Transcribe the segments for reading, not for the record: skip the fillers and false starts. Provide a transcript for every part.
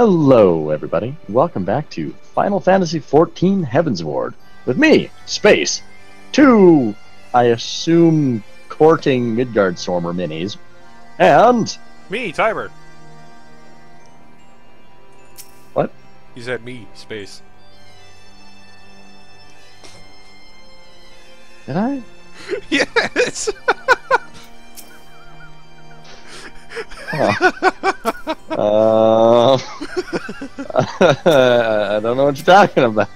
Hello, everybody. Welcome back to Final Fantasy XIV Heavensward with me, Space. Two, I assume, courting Midgardstormer minis, and Me, Tiber. what? You said me, Space. Did I? Yes! I don't know what you're talking about.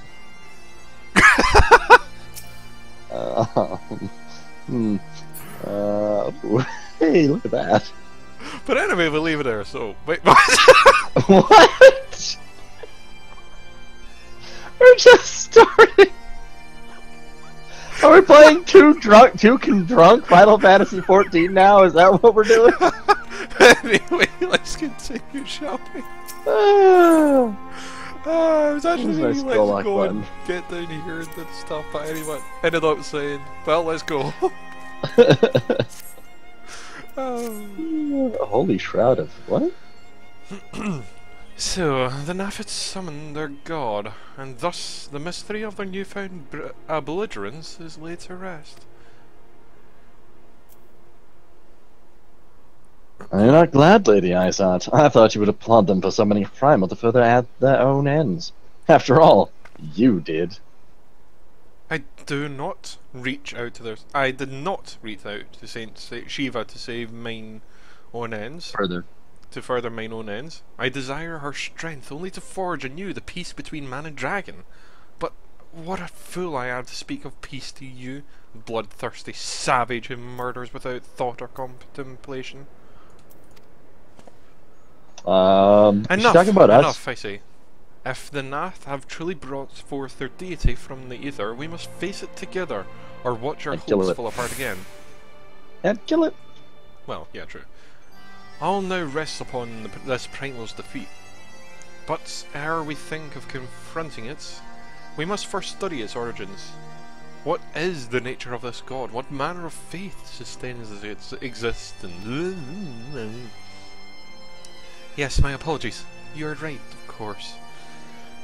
Hey, look at that. But anyway, we'll leave it there, so... Wait, what? What? We're just starting. Are we playing two drunk Final Fantasy XIV now? Is that what we're doing? Anyway, let's continue shopping. I was actually Nice thinking, go let's luck go and button. get down here and do stuff, but anyway, ended up saying, well, let's go. A holy shroud of what? So, the Naphits summoned their god, and thus the mystery of their newfound belligerence is laid to rest. Are you not glad, Lady Izot? I thought you would applaud them for summoning Primal to further add their own ends. After all, you did. I do not reach out to their... I did not reach out to Saint Shiva to save mine own ends. Further. To further mine own ends. I desire her strength only to forge anew the peace between man and dragon. But what a fool I am to speak of peace to you, bloodthirsty savage who murders without thought or contemplation. Enough, talking about enough, us. I say. If the Nath have truly brought forth their deity from the ether, we must face it together, or watch our hopes fall apart again. And kill it. Well, yeah, true. All now rests upon this Primal's defeat. But ere we think of confronting it, we must first study its origins. What is the nature of this god? What manner of faith sustains its existence? Yes, my apologies. You are right, of course.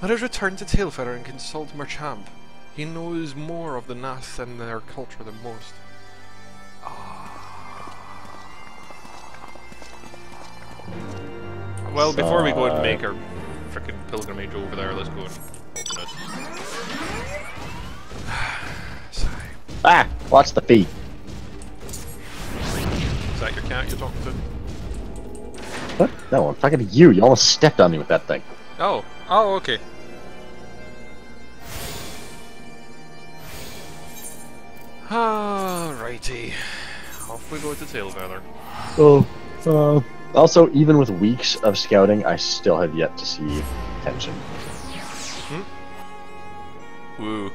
Let us return to Tailfeather and consult Merchamp. He knows more of the Nath and their culture than most. Well, before we go and make our frickin' pilgrimage over there, let's go and open this. Sigh. Ah! Watch the feet. Is that your cat you're talking to? What? No, I'm talking to you. You almost stepped on me with that thing. Oh. Oh, okay. Alrighty. Off we go to Tailfeather. Also, even with weeks of scouting, I still have yet to see tension. Woo.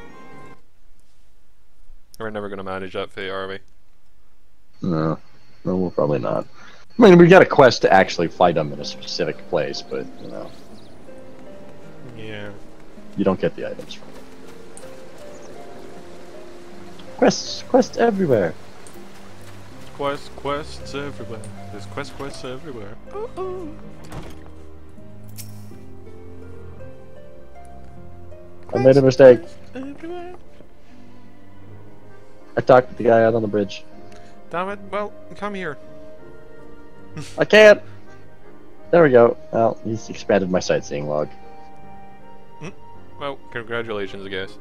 We're never gonna manage that fate, are we? No, we're probably not. I mean, we got a quest to actually fight them in a specific place, but, you know. Yeah. You don't get the items from it. Quests everywhere. Quests everywhere. There's quests everywhere. I made a mistake. Everywhere. I talked to the guy out on the bridge. Damn it, well, come here. I can't! There we go. Well, he's expanded my sightseeing log. Well, congratulations, I guess.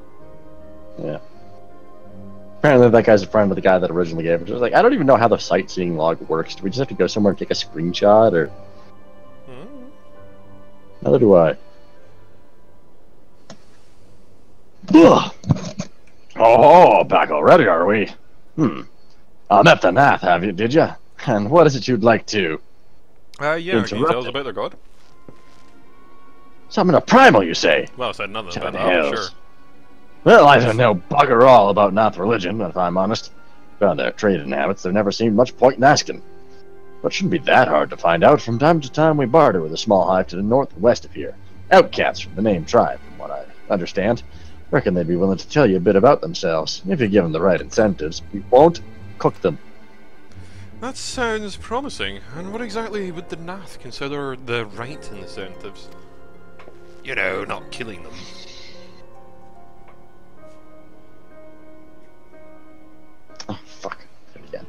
Yeah. Apparently that guy's a friend with the guy that originally gave it. I was like, I don't even know how the sightseeing log works. Do we just have to go somewhere and take a screenshot, or... Neither do I. Ugh. Oh, back already, are we? Met the Nath, have you, did you? And what is it you'd like to... Yeah, can you tell us about their god? Summon a primal, you say? Well, I said nothing about Hells. that, sure. Well, I don't know bugger all about Nath religion, if I'm honest. About their trading habits, there never seemed much point in asking. But it shouldn't be that hard to find out. From time to time, we barter with a small hive to the north and west of here. Outcasts from the named tribe, from what I understand. Reckon they'd be willing to tell you a bit about themselves, if you give them the right incentives. We won't cook them. That sounds promising. And what exactly would the Nath consider the right incentives? You know, not killing them. Oh, fuck. Again.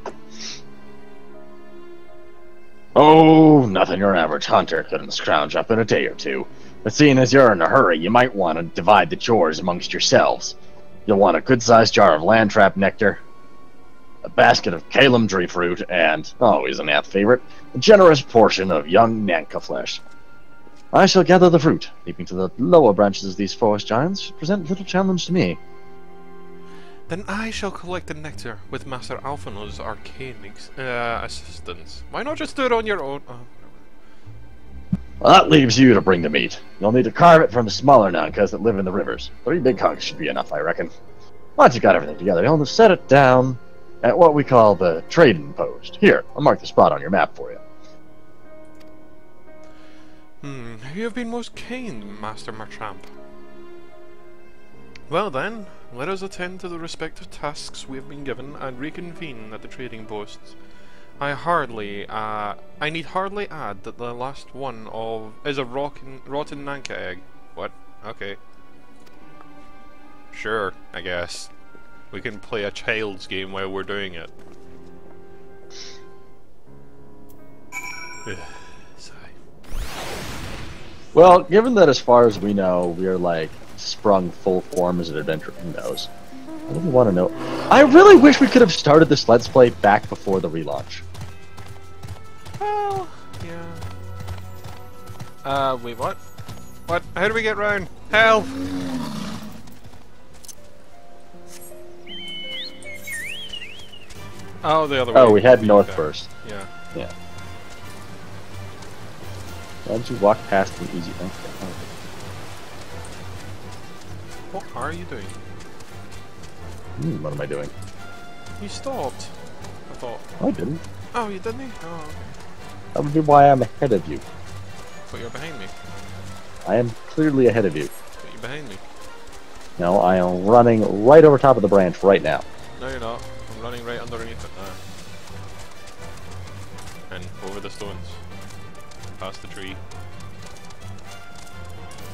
Oh, nothing your average hunter couldn't scrounge up in a day or two. But seeing as you're in a hurry, you might want to divide the chores amongst yourselves. You'll want a good-sized jar of landtrap nectar, a basket of calamdry fruit, and, always an apt favorite, a generous portion of young Nanka flesh. I shall gather the fruit, leaping to the lower branches of these forest giants present little challenge to me. Then I shall collect the nectar with Master Alphino's arcane assistance. Why not just do it on your own? Well, that leaves you to bring the meat. You'll need to carve it from the smaller Nankas that live in the rivers. 3 big hunks should be enough, I reckon. Once you got everything together, you'll have to set it down at what we call the trading post. Here, I'll mark the spot on your map for you. You have been most kind, Master Marchamp. Well then, let us attend to the respective tasks we have been given and reconvene at the trading posts. I need hardly add that the last one is a rotten Nanka egg. What? Okay. Sure, I guess. We can play a child's game while we're doing it. Sigh. Well, given that as far as we know, we're like sprung full form as an adventurer, who knows? I don't want to know. I really wish we could have started this Let's Play back before the relaunch. Well, yeah. Wait, what? What? How do we get round? Help! Oh, the other way. Oh, we head north first. Yeah. Yeah. Why don't you walk past an easy thing? What are you doing? What am I doing? You stopped. I thought. Oh, I didn't. Oh, you didn't? Oh, okay. That would be why I'm ahead of you. But you're behind me. I am clearly ahead of you. But you're behind me. No, I am running right over top of the branch right now. No, you're not. I'm running right underneath it now. And over the stones. Past the tree.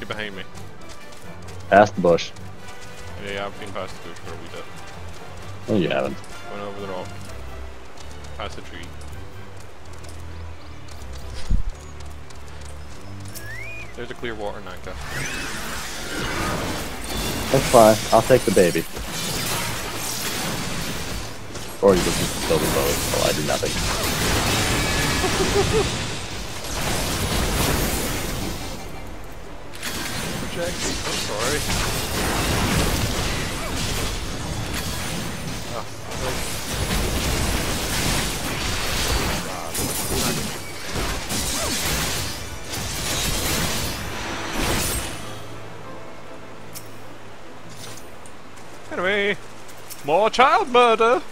You're behind me. Past the bush. Yeah, I've been past the bush for a wee bit. No, you haven't. Went over the rock. Past the tree. There's a clear water Nanka. That's fine. I'll take the baby. Or you can just build a boat while I do nothing. Projecting. I'm sorry. Oh, anyway, more child murder.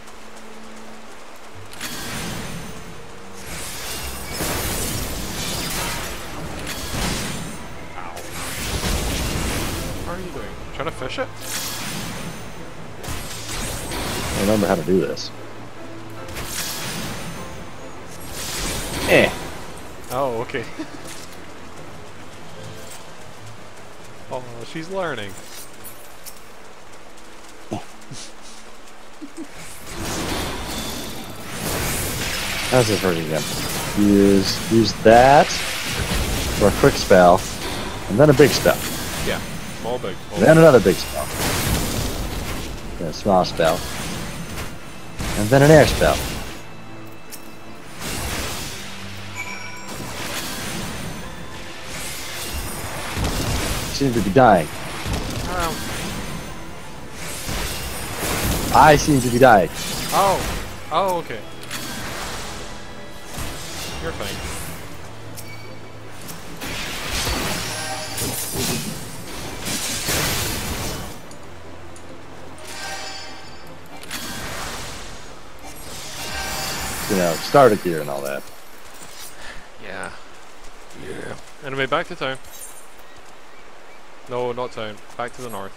What are you doing? Trying to fish it? I remember how to do this. Eh. Oh, okay. Oh, she's learning. How's this working again? Use that for a quick spell, and then a big spell. Yeah, small big. And then another big spell. Then a small spell. And then an air spell. Seem to be dying. I seem to be dying. Oh, oh, okay. You're fine. You know, starter gear and all that. Yeah. Yeah. Anyway, back to town. No, not town. Back to the north.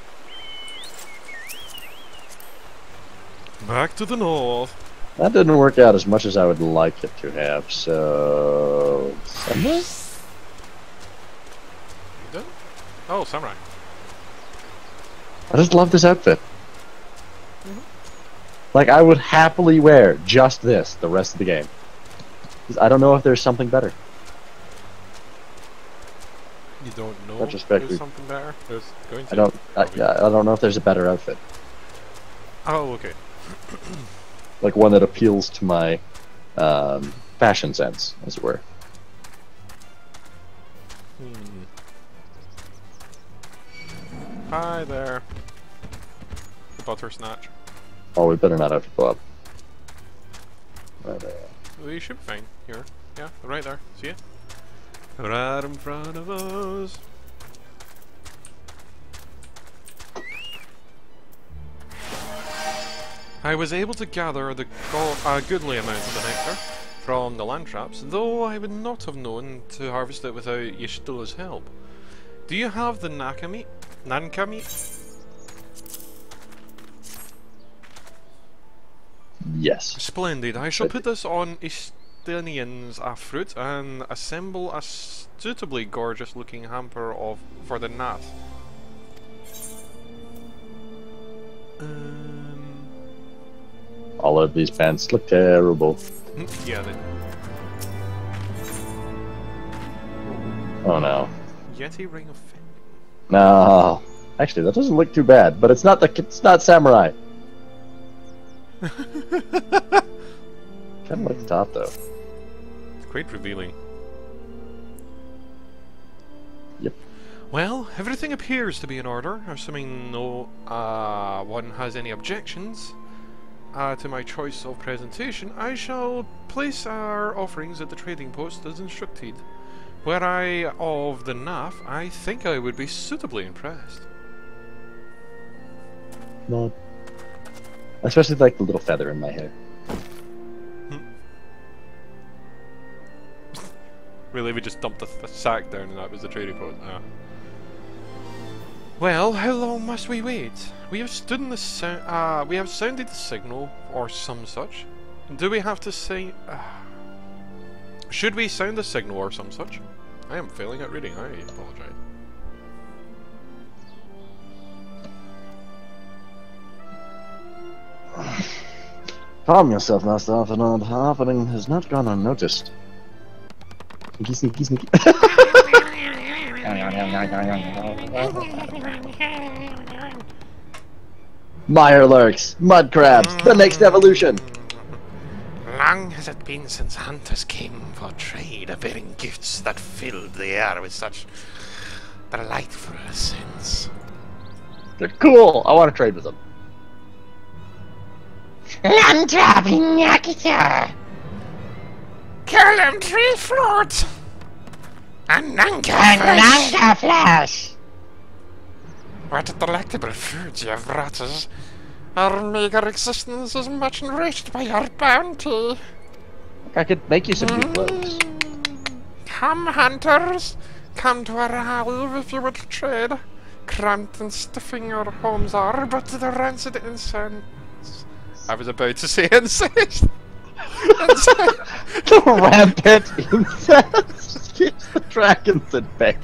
Back to the north. That didn't work out as much as I would like it to have, so... Somewhere? You done? Oh, samurai. I just love this outfit. Like, I would happily wear just this the rest of the game. 'Cause I don't know if there's something better. You don't know Retrospective. there's something better? There's going to. I don't know if there's a better outfit. Oh, okay. Like one that appeals to my fashion sense, as it were. Hi there. The butter snatch. Oh, we better not have to go up. Right there. We should be fine here. Yeah, right there. See it? Right in front of us. I was able to gather a goodly amount of the nectar from the land traps, though I would not have known to harvest it without Yishtila's help. Do you have the Nankami? Yes. Splendid. I shall put this on Istinian's fruit and assemble a suitably gorgeous looking hamper for the Nath. All of these pants look terrible. Yeah, they... Oh no. Yeti Ring of Fame. No. Actually, that doesn't look too bad, but it's not samurai. Kinda like the top though. Quite revealing. Yep. Well, everything appears to be in order, assuming no one has any objections to my choice of presentation. I shall place our offerings at the trading post as instructed. Were I of the NAF, I think I would be suitably impressed. No. Especially like the little feather in my hair. Really, we just dumped a sack down and that was the trading post. Well, how long must we wait? We have stood in the we have sounded the signal, or some such. Do we have to say... should we sound the signal or some such? I am failing at reading, I apologize. Calm yourself, Master Arthur. The happening has not gone unnoticed. Sneaky, sneaky, sneaky. Mire lurks, mud crabs, the next evolution. Long has it been since hunters came for trade, bearing gifts that filled the air with such delightful scents. They're cool. I want to trade with them. Land-grabbing Yakita! Kill them tree fruit! And Nanga flesh! What a delectable food you have brought us. Our meager existence is much enriched by your bounty. I could make you some new clothes. Come, hunters! Come to our hive if you would trade. Cramped and stuffing your homes are, but the rancid incense. I was about to say incest. The rampant insest keeps the dragons at bay.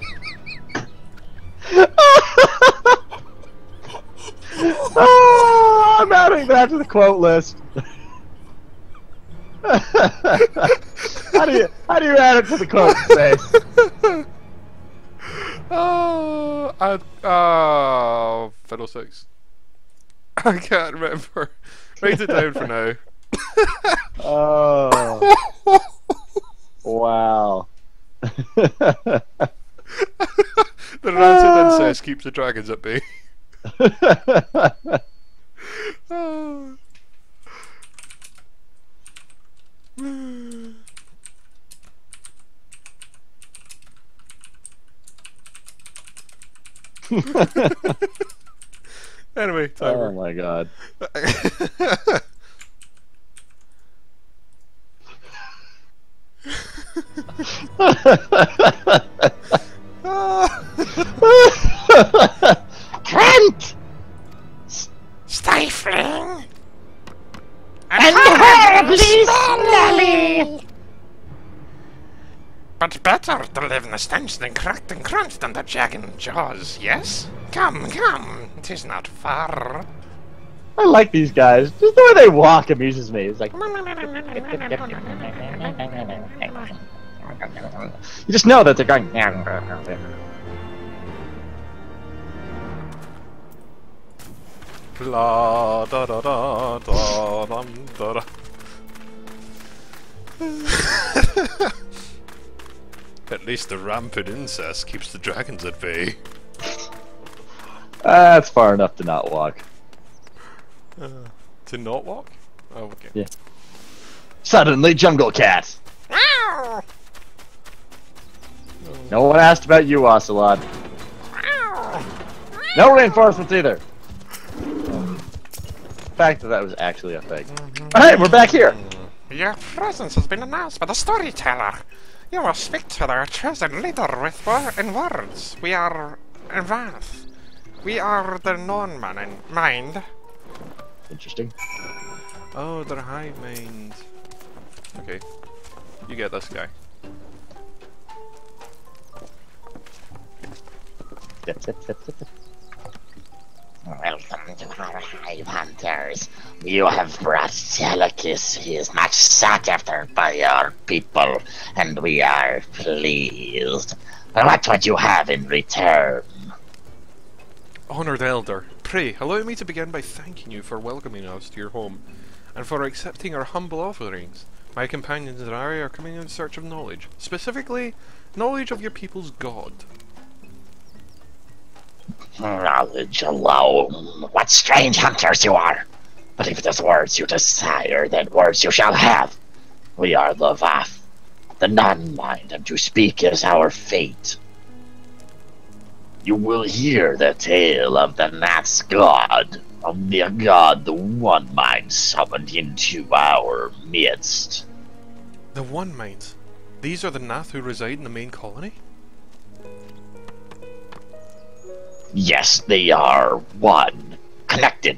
Oh, I'm adding that to the quote list. How do you add it to the quote space? Fiddlesticks. I can't remember. Write it down for now. Oh. Wow. The rancid incest keeps the dragons at bay. Oh. Anyway, Tiber. Oh my god. Trent! Stifling! And horribly smelly! But better to live the stench then cracked and crunched on the jagged jaws, yes? Come, come, 'tis not far. I like these guys. Just the way they walk amuses me. It's like you just know that they're going. La da da da da dum, da da. At least the rampant incest keeps the dragons at bay. That's far enough to not walk. To not walk? Oh, okay. Yeah. Suddenly, jungle cat. No one asked about you, Ocelot. No reinforcements either. The fact that was actually a thing. Hey, we're back here. Your presence has been announced by the storyteller. You will speak to their chosen leader with in words. We are Wrath. We are the non-man in mind. Interesting. Oh, they're high mind. Okay. You get this guy. Welcome to our hive hunters. You have brought delicacies much sought after by our people, and we are pleased. What would you have in return? Honoured Elder, pray, allow me to begin by thanking you for welcoming us to your home, and for accepting our humble offerings. My companions and I are coming in search of knowledge, specifically, knowledge of your people's god. Knowledge alone. What strange hunters you are! But if it is words you desire, then words you shall have. We are the Vath, the non-mind, and to speak is our fate. You will hear the tale of the Nath's god, of the god the One Mind summoned into our midst. The One Minds? These are the Nath who reside in the main colony? Yes, they are one, connected.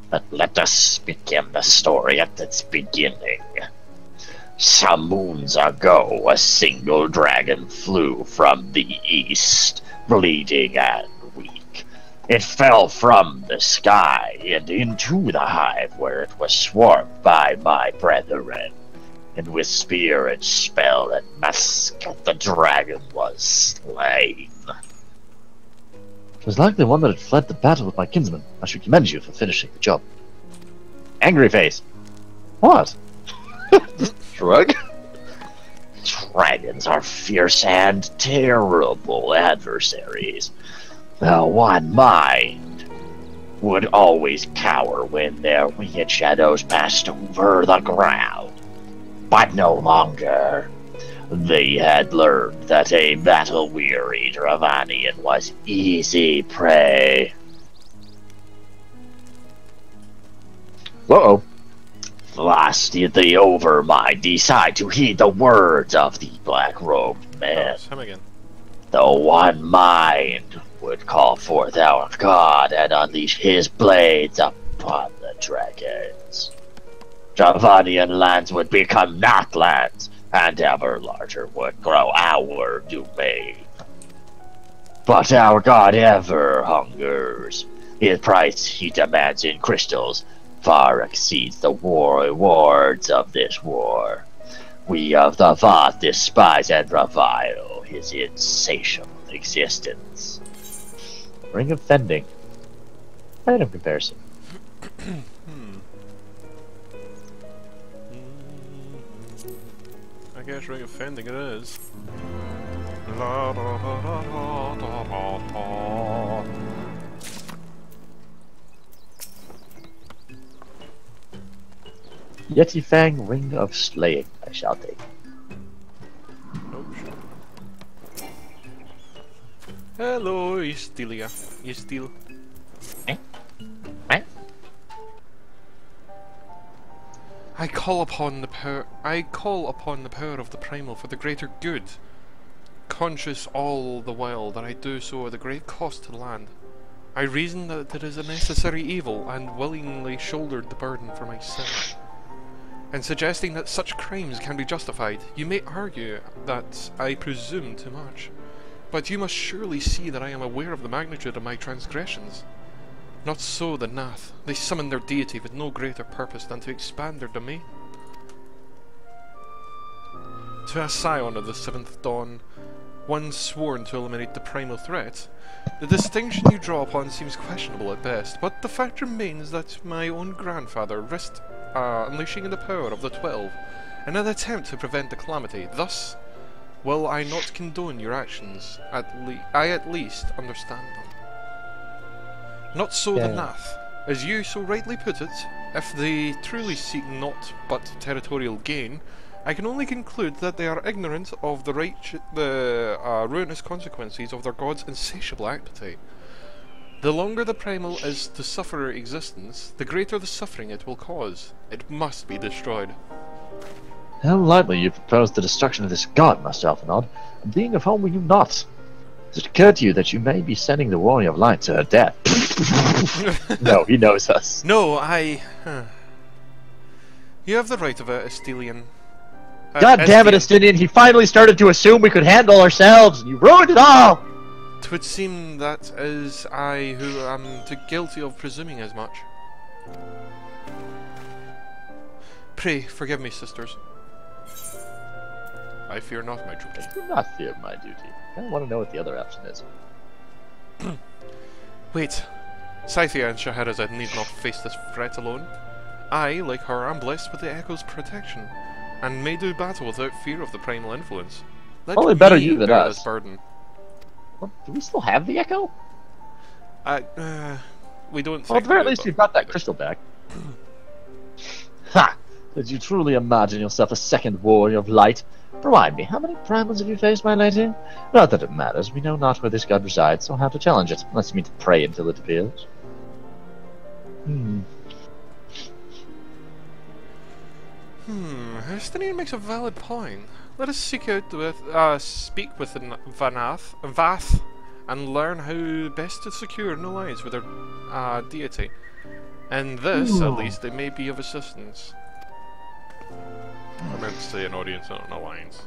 But let us begin the story at its beginning. Some moons ago, a single dragon flew from the east, bleeding and weak. It fell from the sky and into the hive, where it was swarmed by my brethren. And with spear and spell and musket, the dragon was slain. It was likely one that had fled the battle with my kinsman. I should commend you for finishing the job. Angry face. What? Shrug. Dragons are fierce and terrible adversaries. The One Mind would always cower when their winged shadows passed over the ground. But no longer. They had learned that a battle-weary Dravanian was easy prey. Uh-oh. Thus did the Overmind decide to heed the words of the black-robed man. Him again. The One Mind would call forth our god and unleash his blades upon the dragons. Dravanian lands would become Nathlands, and ever larger would grow our domain. But our god ever hungers. His price he demands in crystals far exceeds the war rewards of this war. We of the Vath despise and revile his insatiable existence. Ring of Fending. Item comparison. I guess ring of fending it is. La, da, da, da, da, da, da. Yeti Fang Ring of Slaying, I shall take. Oh, sure. Hello, Istilia. Istil. I call upon the power of the primal for the greater good, conscious all the while that I do so at a great cost to the land. I reason that it is a necessary evil, and willingly shouldered the burden for my sin. In suggesting that such crimes can be justified, you may argue that I presume too much. But you must surely see that I am aware of the magnitude of my transgressions. Not so the Nath. They summon their deity with no greater purpose than to expand their domain. To a scion of the Seventh Dawn, one sworn to eliminate the primal threat, the distinction you draw upon seems questionable at best, but the fact remains that my own grandfather risked unleashing the power of the 12 in an attempt to prevent the calamity. Thus, while I not condone your actions, I at least understand them. Not so the Nath. As you so rightly put it, if they truly seek naught but territorial gain, I can only conclude that they are ignorant of the ruinous consequences of their god's insatiable appetite. The longer the primal is to suffer existence, the greater the suffering it will cause. It must be destroyed. How lightly you propose the destruction of this god, Master Alphanod, a being of whom we knew not. Has it occurred to you that you may be sending the Warrior of Light to her death? No, he knows us. No, You have the right of it, Estelian. God damn it, Estelian, he finally started to assume we could handle ourselves, and you ruined it all! 'Twould seem that is I who am guilty of presuming as much. Pray, forgive me, sisters. I fear not my duty. I do not fear my duty. I kind of want to know what the other option is. Wait. Scythia and Scheherazade need not face this threat alone. I, like her, am blessed with the Echo's protection, and may do battle without fear of the primal influence. Let Probably better me you than bear us. this burden. What, do we still have the Echo? We don't. Well, at the very least, but you've got that crystal back. Ha! Did you truly imagine yourself a second Warrior of Light? Remind me, how many primals have you faced, my lady? Not that it matters. We know not where this god resides, so how to challenge it, unless you mean to pray until it appears. Estelian makes a valid point. Let us seek out with, speak with Vath, and learn how best to secure an alliance with their deity. And this, at least, they may be of assistance. I meant to say an audience, not an alliance.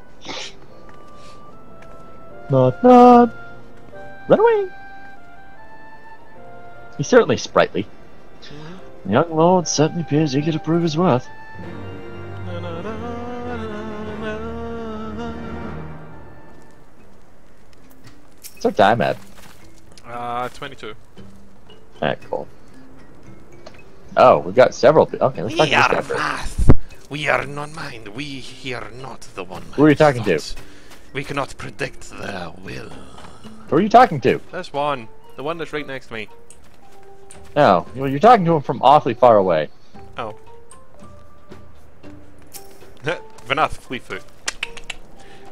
Not. Run away! He's certainly sprightly. The young lord certainly appears eager to prove his worth. What's our time at? 22. Alright, cool. Oh, we've got several. Okay, let's talk We to are this guy first. wrath. We are not mind. We hear not the one. Who are you talking to? We cannot predict their will. Who are you talking to? This one. The one that's right next to me. No, you're talking to him from awfully far away. Oh. Vanath, Fleetfoot.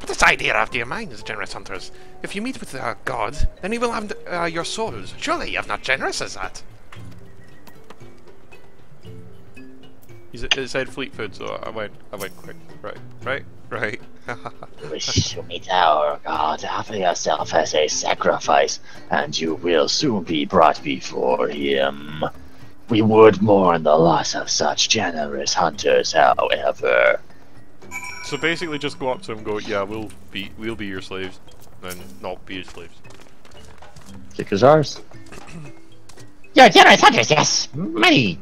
But this idea of your minds, generous hunters. If you meet with God, then he will have your souls. Surely you are not generous as that. It said Fleetfoot, so I went quick. Right. Wish to meet our god, offer yourself as a sacrifice, and you will soon be brought before him. We would mourn the loss of such generous hunters, however. So basically just go up to him and go, yeah, we'll be your slaves, then not be his slaves. Kick is ours. Your generous hunters, yes. Many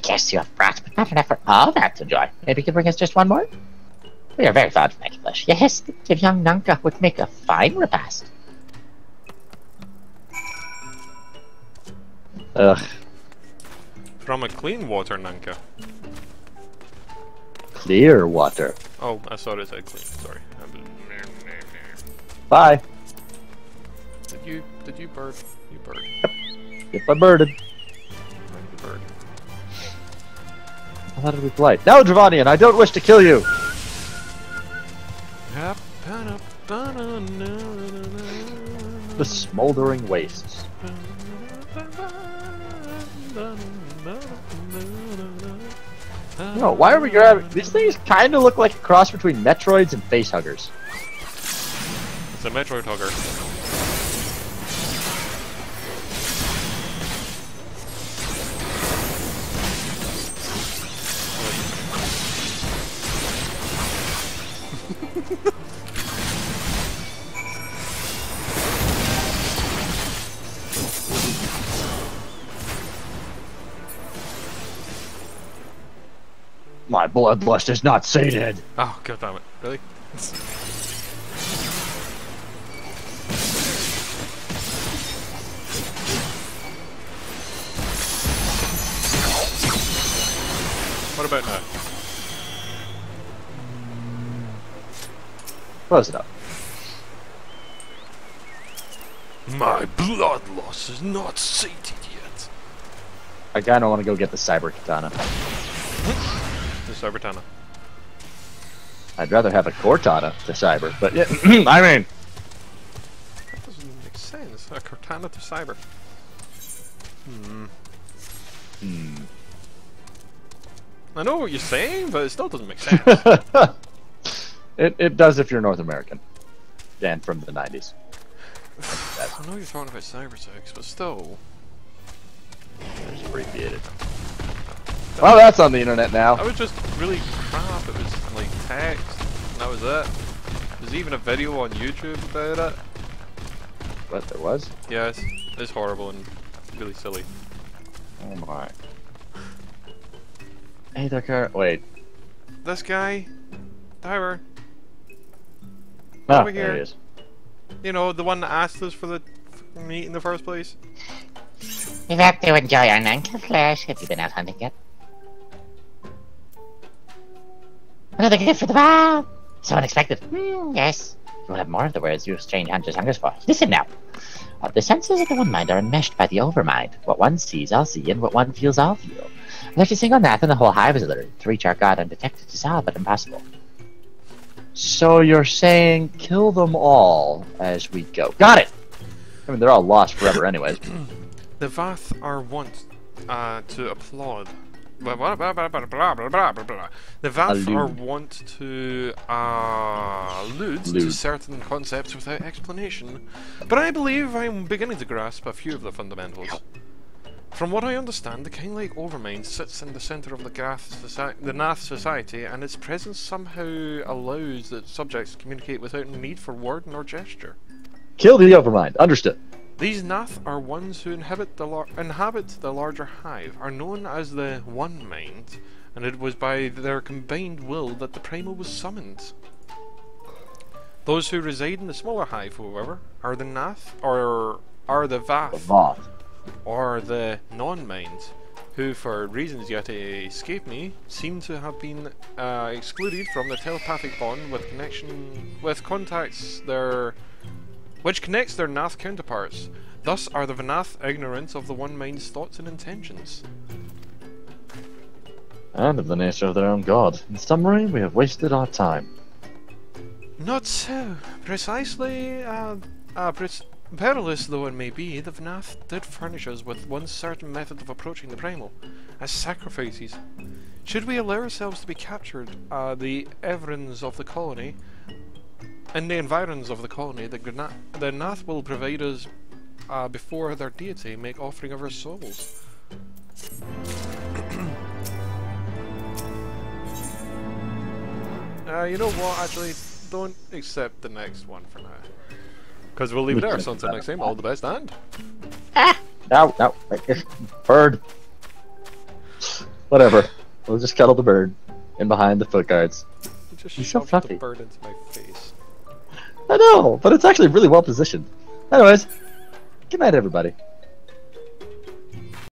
guests you have brought, but not enough for all that to enjoy. Maybe you could bring us just one more? We are very fond of making flesh. Yes, the young Nanka would make a fine repast. Ugh. From a clean water, Nanka. Clear water. Oh, I thought it said clean, sorry. Bye. Did you bird? You bird. If I birded. You bird. I thought it'd be polite. No, Dravanian, I don't wish to kill you! The smoldering wastes. No, why are we grabbing? These things kind of look like a cross between Metroids and facehuggers. It's a Metroid hugger. My bloodlust is not sated. Oh, god damn it. Really? What about now? Close it up. My blood loss is not sated yet. I kinda wanna go get the cyber katana. The Cybertana. I'd rather have a Cortana to cyber, but yeah, I mean... That doesn't make sense. A Cortana to Cyber. I know what you're saying, but it still doesn't make sense. It does if you're North American. And from the 90s. I know you're talking about cybersex, but still. It's abbreviated. Well, that's on the internet now. That was just really crap. It was like text, and that was it. There's even a video on YouTube about it. What, there was? Yes, it's horrible and really silly. Oh my. Hey there, car. Wait. This guy, Tiber, Oh, over here. there he is. You know, the one that asked us for the meat in the first place. We've had to enjoy our Nanka flesh. Have you been out hunting yet? Another gift for the vow! So unexpected. Yes. You'll have more of the words you strange hunters hungers for. Listen now. The senses of the one mind are enmeshed by the overmind. What one sees, I'll see, and what one feels, I'll feel. There's a single Nath and the whole hive is alerted. To reach our god undetected is all but impossible. So you're saying kill them all as we go. Got it! I mean, they're all lost forever anyways. The Vath are wont to applaud. The Vath are wont to allude to certain concepts without explanation, but I believe I'm beginning to grasp a few of the fundamentals. From what I understand, the king-like overmind sits in the center of the Nath society, and its presence somehow allows the subjects to communicate without need for word nor gesture. Kill the overmind. Understood. These Nath are ones who inhabit the larger hive, are known as the One Mind, and it was by their combined will that the Primal was summoned. Those who reside in the smaller hive, however, are the Nath, or are the Vath, or the Non-Mind, who, for reasons yet to escape me, seem to have been excluded from the telepathic bond which connects their Nath counterparts. Thus are the Vanath ignorant of the One Mind's thoughts and intentions. And of the nature of their own god. In summary, we have wasted our time. Not so. Precisely, perilous though it may be, the Vanath did furnish us with one certain method of approaching the Primal, as sacrifices. Should we allow ourselves to be captured, the environs of the colony, the Nath will provide us before their deity, make offering of our souls. You know what, actually, don't accept the next one for now. Because we'll leave it there, so until next time, all the best, and... No, bird. Whatever. We'll just cuddle the bird in behind the foot guards. You just He's so shoved fluffy. the bird into my face. I know, but it's actually really well positioned. Anyways, good night, everybody.